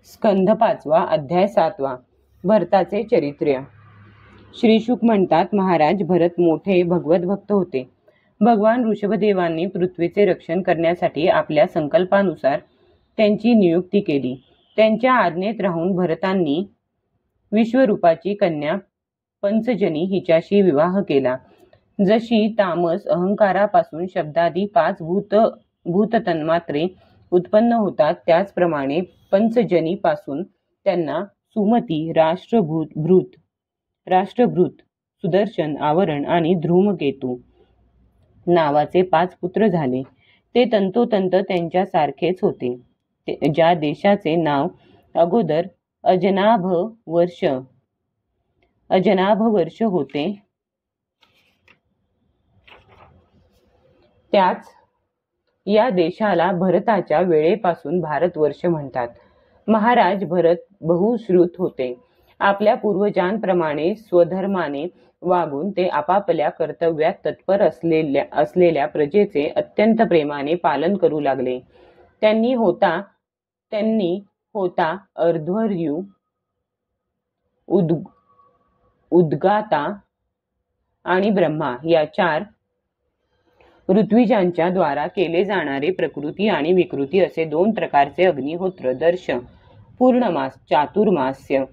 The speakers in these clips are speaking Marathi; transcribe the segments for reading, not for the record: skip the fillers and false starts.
स्कंध 5 अध्याय 7 भरताचे चरित्र। श्री शुक म्हणतात, महाराज भरत मोठे भगवत भक्त होते. भगवान ऋषभदेवांनी पृथ्वीचे रक्षण करण्यासाठी आपल्या संकल्पानुसार त्यांची नियुक्ती केली. त्यांच्या आज्ञेत राहून भरतांनी विश्वरूपाची कन्या पंचजनी हिच्याशी विवाह केला. जशी तामस अहंकारापासून शब्दादी 5 भूततन्मात्रे उत्पन्न होतात, त्याचप्रमाणे पंचजनी पासून त्यांना सुमती, राष्ट्रभृत, सुदर्शन, आवरण आणि धूमकेतू नावाचे 5 पुत्र झाले. ते तंतोतंत त्यांच्यासारखेच होते. ज्या देशाचे नाव अगोदर अजनाभ वर्ष होते, त्याच या देशाला भरताच्या वेळेपासून भारतवर्ष म्हणतात. महाराज भरत बहुश्रुत होते. आपल्या पूर्वजांप्रमाणे स्वधर्माने वागून ते आपापल्या कर्तव्यात तत्पर असलेल्या प्रजेचे अत्यंत प्रेमाने पालन करू लागले. त्यांनी होता अर्ध्वर्यू, उद्गाता आणि ब्रह्मा या 4 ऋत्विजांच्या द्वारा केले जाणारे प्रकृती आणि विकृती असे 2 प्रकारचे अग्निहोत्र, दर्श, पूर्णमास, चातुर्मास्य,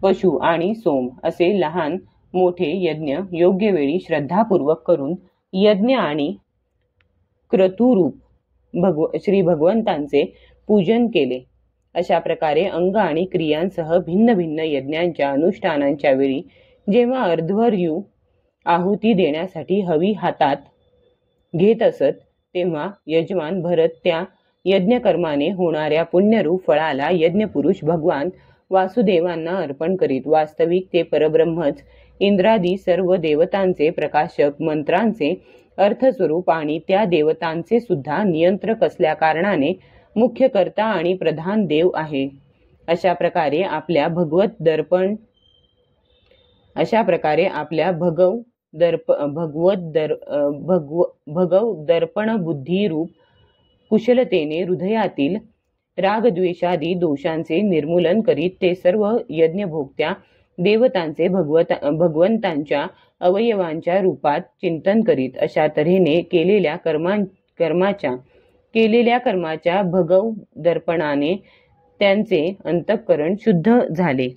पशु आणि सोम असे लहान मोठे यज्ञ योग्य वेळी श्रद्धापूर्वक करून यज्ञ आणि क्रतुरूप श्री भगवंतांचे पूजन केले. अशा प्रकारे अंग आणि क्रियांसह भिन्न भिन्न यज्ञांच्या अनुष्ठानांच्या वेळी जेव्हा अर्ध्वर्यू आहुती देण्यासाठी हवी हातात घेत असत, तेव्हा यजमान भरत त्या यज्ञकर्माने होणाऱ्या पुण्यरूप फळाला यज्ञपुरुष भगवान वासुदेवांना अर्पण करीत. वास्तविक ते परब्रह्मच इंद्रादी सर्व देवतांचे प्रकाशक, मंत्रांचे अर्थस्वरूप आणि त्या देवतांचे सुद्धा नियंत्रक असल्या कारणाने मुख्य कर्ता आणि प्रधान देव आहे. अशा प्रकारे आपल्या भगव दर्पण बुद्धिरूप कुशलतेने हृदयातील रागद्वेषादी दोषांचे निर्मूलन करीत ते सर्व यज्ञभोक्त्या देवतांचे भगवंतांच्या अवयवांच्या रूपात चिंतन करीत. अशा तऱ्हेने केलेल्या कर्माच्या भगव दर्पणाने त्यांचे अंतःकरण शुद्ध झाले.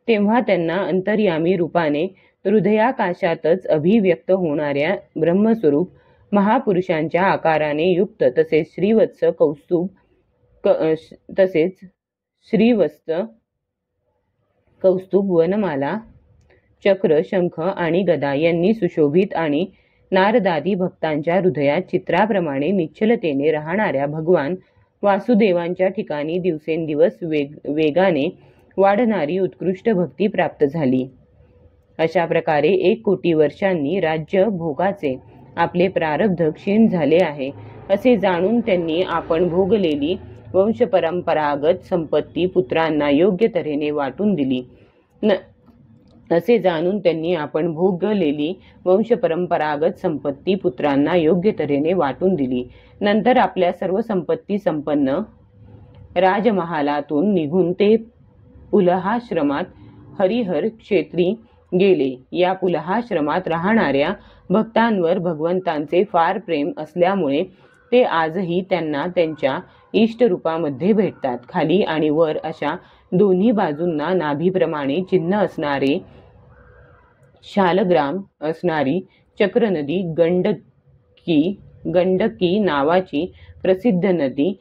तेव्हा त्यांना अंतर्यामी रूपाने हृदयाकाशातच अभिव्यक्त होणाऱ्या ब्रह्मस्वरूप महापुरुषांच्या आकाराने युक्त तसेच श्रीवत्स कौस्तुभ, वनमाला, चक्र, शंख आणि गदा यांनी सुशोभित आणि नारदादी भक्तांच्या हृदयात चित्राप्रमाणे निश्चलतेने राहणाऱ्या भगवान वासुदेवांच्या ठिकाणी दिवसेंदिवस वेगाने वाढणारी उत्कृष्ट भक्ती प्राप्त झाली. अशा प्रकारे 1 कोटी वर्षांनी राज्य भोगाचे आपले प्रारब्ध क्षीण झाले आहे असे जाणून त्यांनी आपण भोगलेली वंशपरंपरागत संपत्ती पुत्रांना योग्य तऱ्हेने वाटून दिली. नंतर आपल्या सर्व संपत्ती संपन्न राजमहालातून निघून ते पुलहाश्रमात हरिहर क्षेत्री गेले. या पुलहाश्रमात राहणाऱ्या भक्तांवर भगवंतांचे फार प्रेम असल्यामुळे ते आजही त्यांना त्यांच्या इष्टरूपामध्ये भेटतात. खाली आणि वर अशा दोन्ही बाजूंना नाभीप्रमाणे चिन्ह असणारे, शालग्राम असणारी चक्रनदी, गंडकी नावाची प्रसिद्ध नदी,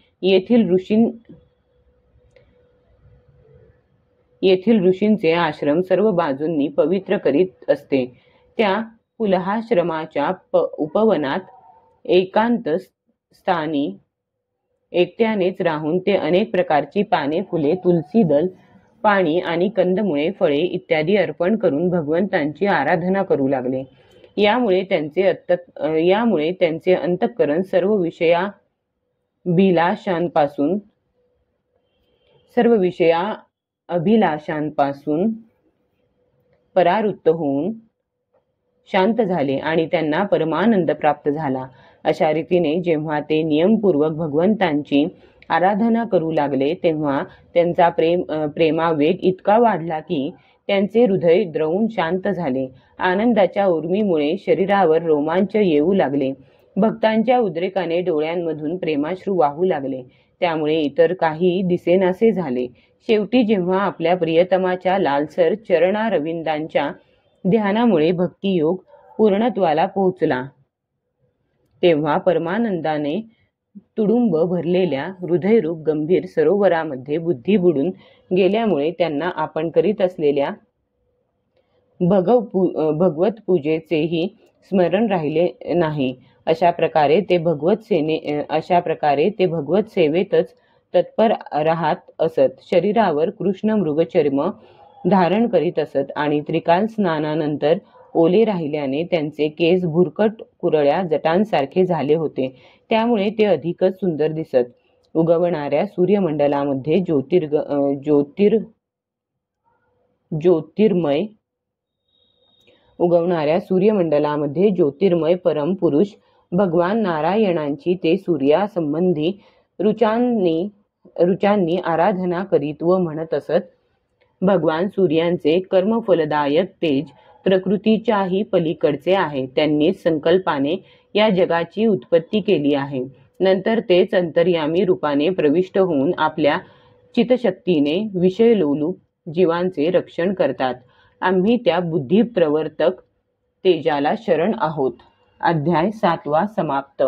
येथील ऋषींचे आश्रम सर्व बाजूंनी पवित्र करीत असते. त्या पुलहाश्रमाच्या उपवनात एकांत स्थानी एकट्यानेच राहून ते अनेक प्रकारची पाने, फुले, तुलसी दल, पाणी आणि कंदमुळे, फळे इत्यादी अर्पण करून भगवंतांची आराधना करू लागले. यामुळे त्यांचे अंतःकरण सर्व विषयाभिलाषांपासून परावृत्त होऊन शांत झाले आणि त्यांना परमानंद प्राप्त झाला. अशा रीतीने जेव्हा ते नियमपूर्वक भगवंतांची आराधना करू लागले तेव्हा त्यांचा प्रेमावेग इतका वाढला की त्यांचे हृदय द्रवून शांत झाले. आनंदाच्या उर्मीमुळे शरीरावर रोमांच येऊ लागले. भक्तांच्या उद्रेकाने डोळ्यांमधून प्रेमाश्रू वाहू लागले. त्यामुळे इतर काही दिसेनासे झाले. शेवटी जेव्हा आपल्या प्रियतमाच्या लालसर चरणारविंदांच्या ध्यानामुळे भक्तियोग पूर्णत्वाला पोहोचला, तेव्हा परमानंदाने तुडुंब भरलेल्या हृदयरूप गंभीर सरोवरामध्ये बुद्धी बुडून गेल्यामुळे त्यांना आपण करीत असलेल्या भगवत पूजेचेही स्मरण राहिले नाही. अशा प्रकारे ते भगवत सेवेतच तत्पर राहत असत. शरीरावर कृष्ण मृगचर्म धारण करीत असत आणि त्रिकाल स्नानानंतर ओले राहिल्याने त्यांचे केस भुरकट कुरळ्या जटांसारखे झाले होते. त्यामुळे ते अधिकच सुंदर दिसत. उगवणाऱ्या सूर्यमंडलामध्ये ज्योतिर्मय परमपुरुष भगवान नारायणांची ते सूर्यासंबंधी ऋचांनी आराधना करीत व म्हणत असत. भगवान सूर्यांचे कर्मफलदायक तेज प्रकृतीच्याही पलीकडचे आहे. त्यांनीच संकल्पाने या जगाची उत्पत्ती केली आहे. नंतर तेच अंतर्यामी रूपाने प्रविष्ट होऊन आपल्या चितशक्तीने विषयलोलूप जीवांचे रक्षण करतात. आम्ही त्या बुद्धिप्रवर्तक तेजाला शरण आहोत. अध्याय 7 समाप्त.